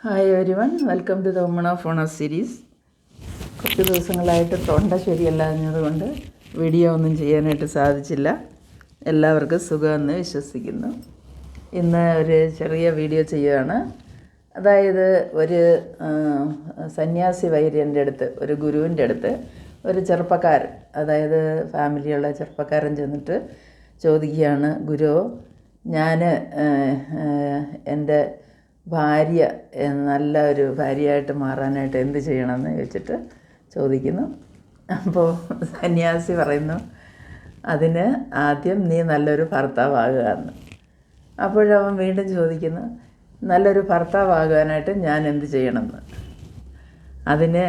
Hi everyone, welcome to the woman of honour series. കുറച്ച് ദിവസങ്ങളായിട്ട് തൊണ്ട ശരിയല്ലാഞ്ഞതുകൊണ്ട് വീഡിയോ ഒന്നും ചെയ്യാനായിട്ട് സാധിച്ചില്ല. എല്ലാവർക്കും സുഖമെന്ന് വിശ്വസിക്കുന്നു. ഇന്ന് ഒരു ചെറിയ വീഡിയോ ചെയ്യുകയാണ്. അതായത് ഒരു സന്യാസി വൈദ്യൻ്റെ അടുത്ത്, ഒരു ഗുരുവിൻ്റെ അടുത്ത് ഒരു ചെറുപ്പക്കാരൻ, അതായത് ഫാമിലിയുള്ള ചെറുപ്പക്കാരൻ ചെന്നിട്ട് ചോദിക്കുകയാണ്, ഗുരു, ഞാൻ എൻ്റെ ഭാര്യ നല്ല ഒരു ഭാര്യയായിട്ട് മാറാനായിട്ട് എന്ത് ചെയ്യണമെന്ന് ചോദിച്ചിട്ട് ചോദിക്കുന്നു. അപ്പോൾ സന്യാസി പറയുന്നു, അതിന് ആദ്യം നീ നല്ലൊരു ഭർത്താവാകുക എന്ന്. അപ്പോഴവൻ വീണ്ടും ചോദിക്കുന്നു, നല്ലൊരു ഭർത്താവാകാനായിട്ട് ഞാൻ എന്ത് ചെയ്യണമെന്ന്. അതിന്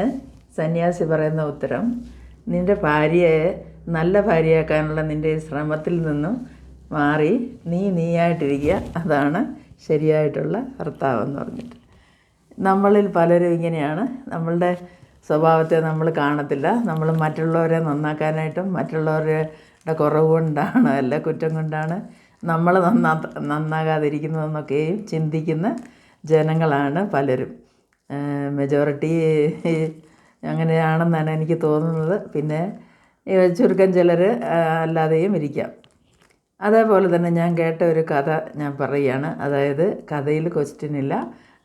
സന്യാസി പറയുന്ന ഉത്തരം, നിൻ്റെ ഭാര്യയെ നല്ല ഭാര്യയാക്കാനുള്ള നിൻ്റെ ശ്രമത്തിൽ നിന്നും മാറി നീയായിട്ടിരിക്കുക, അതാണ് ശരിയായിട്ടുള്ള ഭർത്താവെന്ന് പറഞ്ഞിട്ട്. നമ്മളിൽ പലരും ഇങ്ങനെയാണ്. നമ്മളുടെ സ്വഭാവത്തെ നമ്മൾ കാണത്തില്ല. നമ്മൾ മറ്റുള്ളവരെ നന്നാക്കാനായിട്ടും മറ്റുള്ളവരുടെ കുറവ് കൊണ്ടാണ്, അല്ല കുറ്റം കൊണ്ടാണ് നമ്മൾ നന്നാകാതിരിക്കുന്നതെന്നൊക്കെയും ചിന്തിക്കുന്ന ജനങ്ങളാണ് പലരും. മെജോറിറ്റി അങ്ങനെയാണെന്നാണ് എനിക്ക് തോന്നുന്നത്. പിന്നെ ചുരുക്കം ചിലർ അല്ലാതെയും ഇരിക്കാം. അതേപോലെ തന്നെ ഞാൻ കേട്ട ഒരു കഥ ഞാൻ പറയുകയാണ്. അതായത് കഥയിൽ ക്വസ്റ്റ്യൻ ഇല്ല,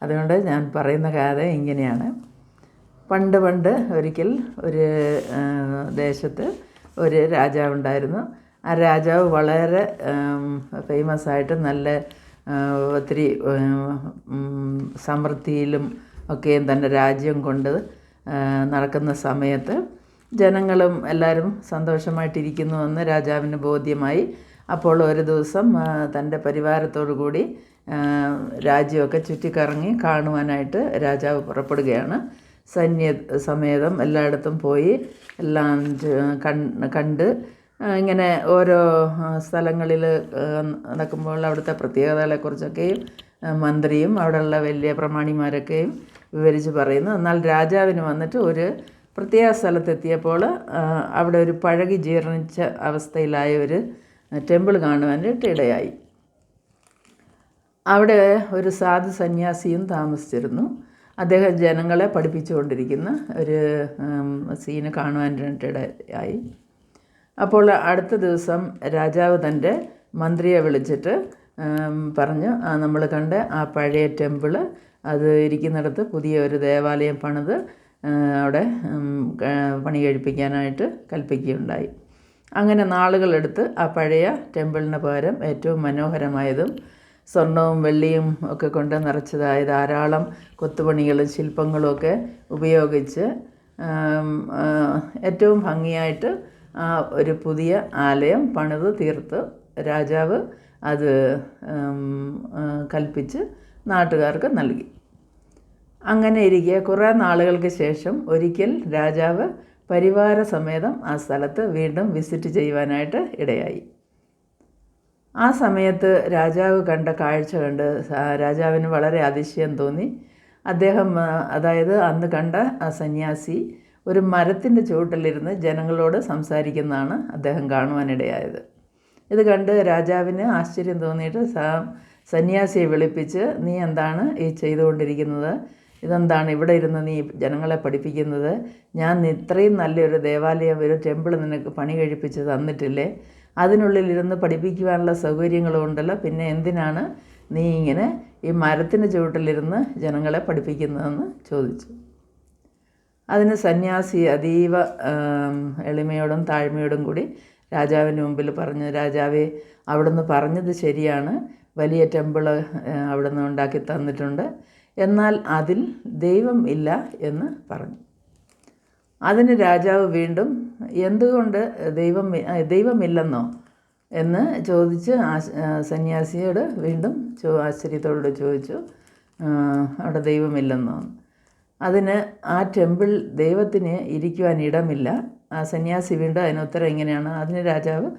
അതുകൊണ്ട് ഞാൻ പറയുന്ന കഥ ഇങ്ങനെയാണ്. പണ്ട് ഒരിക്കൽ ഒരു ദേശത്ത് ഒരു രാജാവുണ്ടായിരുന്നു. ആ രാജാവ് വളരെ ഫേമസ് ആയിട്ട് നല്ല ഒത്തിരി സമൃദ്ധിയിലും ഒക്കെയും തൻ്റെ രാജ്യം കൊണ്ട് നടക്കുന്ന സമയത്ത് ജനങ്ങളും എല്ലാവരും സന്തോഷമായിട്ടിരിക്കുന്നുവെന്ന് രാജാവിന് ബോധ്യമായി. അപ്പോൾ ഒരു ദിവസം തൻ്റെ പരിവാരത്തോടു കൂടി രാജ്യമൊക്കെ ചുറ്റിക്കറങ്ങി കാണുവാനായിട്ട് രാജാവ് പുറപ്പെടുകയാണ്. സമേതം എല്ലായിടത്തും പോയി എല്ലാം കണ്ട് ഇങ്ങനെ ഓരോ സ്ഥലങ്ങളിൽ നടക്കുമ്പോൾ അവിടുത്തെ പ്രത്യേകതകളെക്കുറിച്ചൊക്കെയും മന്ത്രിയും അവിടെയുള്ള വലിയ പ്രമാണിമാരൊക്കെയും വിവരിച്ച് പറയുന്നു. എന്നാൽ രാജാവിന് വന്നിട്ട് ഒരു പ്രത്യേക സ്ഥലത്തെത്തിയപ്പോൾ അവിടെ ഒരു പഴകി ജീർണിച്ച അവസ്ഥയിലായ ഒരു ടെമ്പിൾ കാണുവാനായിട്ട് ഇടയായി. അവിടെ ഒരു സാധു സന്യാസിയും താമസിച്ചിരുന്നു. അദ്ദേഹം ജനങ്ങളെ പഠിപ്പിച്ചുകൊണ്ടിരിക്കുന്ന ഒരു സീന് കാണുവാനായിട്ട് ഇടയായി. അപ്പോൾ അടുത്ത ദിവസം രാജാവ് തൻ്റെ മന്ത്രിയെ വിളിച്ചിട്ട് പറഞ്ഞു, നമ്മൾ കണ്ട ആ പഴയ ടെമ്പിള്, അത് ഇരിക്കുന്നിടത്ത് പുതിയ ഒരു ദേവാലയം പണിത് അവിടെ പണി കഴിപ്പിക്കാനായിട്ട് കൽപ്പിക്കുകയുണ്ടായി. അങ്ങനെ നാളുകളെടുത്ത് ആ പഴയ ടെമ്പിളിന് പകരം ഏറ്റവും മനോഹരമായതും സ്വർണവും വെള്ളിയും ഒക്കെ കൊണ്ട് നിറച്ചതായ ധാരാളം കൊത്തുപണികളും ശില്പങ്ങളും ഒക്കെ ഉപയോഗിച്ച് ഏറ്റവും ഭംഗിയായിട്ട് ആ ഒരു പുതിയ ആലയം പണിത് തീർത്ത് രാജാവ് അത് കൽപ്പിച്ച് നാട്ടുകാർക്ക് നൽകി. അങ്ങനെ ഇരിക്കെ കുറേ നാളുകൾക്ക് ശേഷം ഒരിക്കൽ രാജാവ് പരിവാര സമേതം ആ സ്ഥലത്ത് വീണ്ടും വിസിറ്റ് ചെയ്യുവാനായിട്ട് ഇടയായി. ആ സമയത്ത് രാജാവ് കണ്ട കാഴ്ച കണ്ട് രാജാവിന് വളരെ അതിശയം തോന്നി. അദ്ദേഹം, അതായത് അന്ന് കണ്ട ആ സന്യാസി ഒരു മരത്തിൻ്റെ ചുവട്ടിലിരുന്ന് ജനങ്ങളോട് സംസാരിക്കുന്നതാണ് അദ്ദേഹം കാണുവാനിടയായത്. ഇത് കണ്ട് രാജാവിന് ആശ്ചര്യം തോന്നിയിട്ട് സന്യാസിയെ വിളിപ്പിച്ച്, നീ എന്താണ് ഈ ചെയ്തുകൊണ്ടിരിക്കുന്നത്? ഇതെന്താണ് ഇവിടെ ഇരുന്ന് നീ ജനങ്ങളെ പഠിപ്പിക്കുന്നത്? ഞാൻ ഇത്രയും നല്ലൊരു ദേവാലയം, ഒരു ടെമ്പിൾ നിനക്ക് പണി കഴിപ്പിച്ച് തന്നിട്ടില്ലേ? അതിനുള്ളിലിരുന്ന് പഠിപ്പിക്കുവാനുള്ള സൗകര്യങ്ങളും ഉണ്ടല്ലോ, പിന്നെ എന്തിനാണ് നീ ഇങ്ങനെ ഈ മരത്തിൻ്റെ ചുവട്ടിലിരുന്ന് ജനങ്ങളെ പഠിപ്പിക്കുന്നതെന്ന് ചോദിച്ചു. അതിന് സന്യാസി അതീവ എളിമയോടും താഴ്മയോടും കൂടി രാജാവിന് മുമ്പിൽ പറഞ്ഞു, രാജാവേ, അവിടുന്ന് പറഞ്ഞത് ശരിയാണ്, വലിയ ടെമ്പിൾ അവിടുന്ന് ഉണ്ടാക്കി തന്നിട്ടുണ്ട്, എന്നാൽ അതിൽ ദൈവം ഇല്ല എന്ന് പറഞ്ഞു. അതിന് രാജാവ് വീണ്ടും, എന്തുകൊണ്ട് ദൈവമില്ലെന്നോ എന്ന് ചോദിച്ച് സന്യാസിയോട് വീണ്ടും ആശ്ചര്യത്തോട് ചോദിച്ചു, അവിടെ ദൈവമില്ലെന്നോ. അതിന് ആ ടെമ്പിൾ ദൈവത്തിന് ഇരിക്കുവാൻ ഇടമില്ല. ആ സന്യാസി വീണ്ടും അതിനുത്തരം ഇങ്ങനെയാണ്. അതിന് രാജാവ്,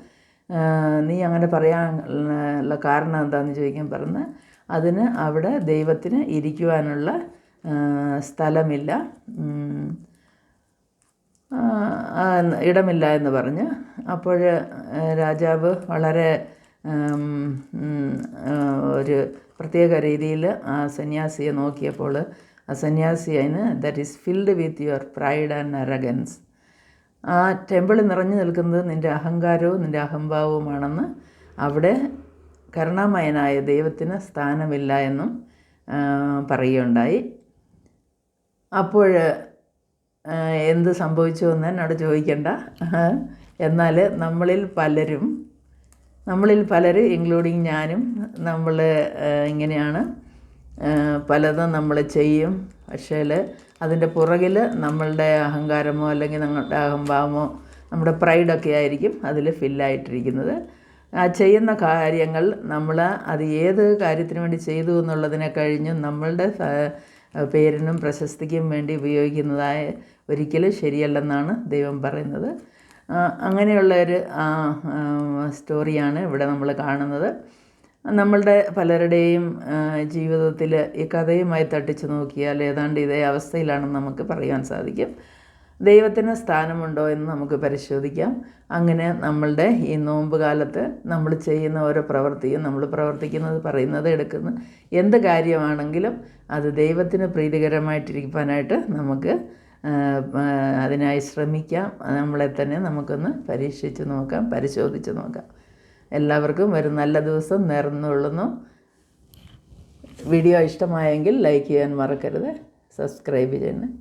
നീ അങ്ങനെ പറയാനുള്ള കാരണം എന്താണെന്ന് ചോദിക്കാൻ പറഞ്ഞ്, അതിന് അവിടെ ദൈവത്തിന് ഇരിക്കുവാനുള്ള സ്ഥലമില്ല, ഇടമില്ല എന്ന് പറഞ്ഞ്. അപ്പോൾ രാജാവ് വളരെ ഒരു പ്രത്യേക രീതിയിൽ ആ സന്യാസിയെ നോക്കിയപ്പോൾ ആ സന്യാസി അതിന് that is filled with your pride and arrogance. ആ ടെമ്പിൾ നിറഞ്ഞു നിൽക്കുന്നത് നിൻ്റെ അഹങ്കാരവും നിൻ്റെ അഹംഭാവവുമാണെന്ന്, അവിടെ കരുണാമയനായ ദൈവത്തിന് സ്ഥാനമില്ല എന്നും പറയുകയുണ്ടായി. അപ്പോൾ എന്ത് സംഭവിച്ചു എന്ന് എന്നോട് ചോദിക്കണ്ട. എന്നാൽ നമ്മളിൽ പലരും ഇൻക്ലൂഡിങ് ഞാനും നമ്മൾ ഇങ്ങനെയാണ്. പലതും നമ്മൾ ചെയ്യും, പക്ഷേ അതിൻ്റെ പുറകിൽ നമ്മളുടെ അഹങ്കാരമോ അല്ലെങ്കിൽ നമ്മളുടെ അഹംഭാവമോ നമ്മുടെ പ്രൈഡൊക്കെ ആയിരിക്കും അതിൽ ഫില്ലായിട്ടിരിക്കുന്നത്. ആ ചെയ്യുന്ന കാര്യങ്ങൾ നമ്മൾ അത് ഏത് കാര്യത്തിന് വേണ്ടി ചെയ്തു എന്നുള്ളതിനെ കഴിഞ്ഞും നമ്മളുടെ പേരിനും പ്രശസ്തിക്കും വേണ്ടി ഉപയോഗിക്കുന്നതായ ഒരിക്കലും ശരിയല്ലെന്നാണ് ദൈവം പറയുന്നത്. അങ്ങനെയുള്ളൊരു സ്റ്റോറിയാണ് ഇവിടെ നമ്മൾ കാണുന്നത്. നമ്മളുടെ പലരുടെയും ജീവിതത്തിൽ ഈ കഥയുമായി തട്ടിച്ചു നോക്കിയാൽ ഏതാണ്ട് ഇതേ അവസ്ഥയിലാണെന്ന് നമുക്ക് പറയാൻ സാധിക്കും. ദൈവത്തിന് സ്ഥാനമുണ്ടോ എന്ന് നമുക്ക് പരിശോധിക്കാം. അങ്ങനെ നമ്മളുടെ ഈ നോമ്പ് കാലത്ത് നമ്മൾ ചെയ്യുന്ന ഓരോ പ്രവൃത്തിയും, നമ്മൾ പ്രവർത്തിക്കുന്നത്, പറയുന്നത്, എടുക്കുന്ന എന്ത് കാര്യമാണെങ്കിലും അത് ദൈവത്തിന് പ്രീതികരമായിട്ടിരിക്കാനായിട്ട് നമുക്ക് അതിനായി ശ്രമിക്കാം. നമ്മളെ തന്നെ നമുക്കൊന്ന് പരീക്ഷിച്ച് നോക്കാം, പരിശോധിച്ച് നോക്കാം. എല്ലാവർക്കും ഒരു നല്ല ദിവസം നേർന്നുകൊള്ളുന്നു. വീഡിയോ ഇഷ്ടമായെങ്കിൽ ലൈക്ക് ചെയ്യാൻ മറക്കരുത്, സബ്സ്ക്രൈബ് ചെയ്യണം.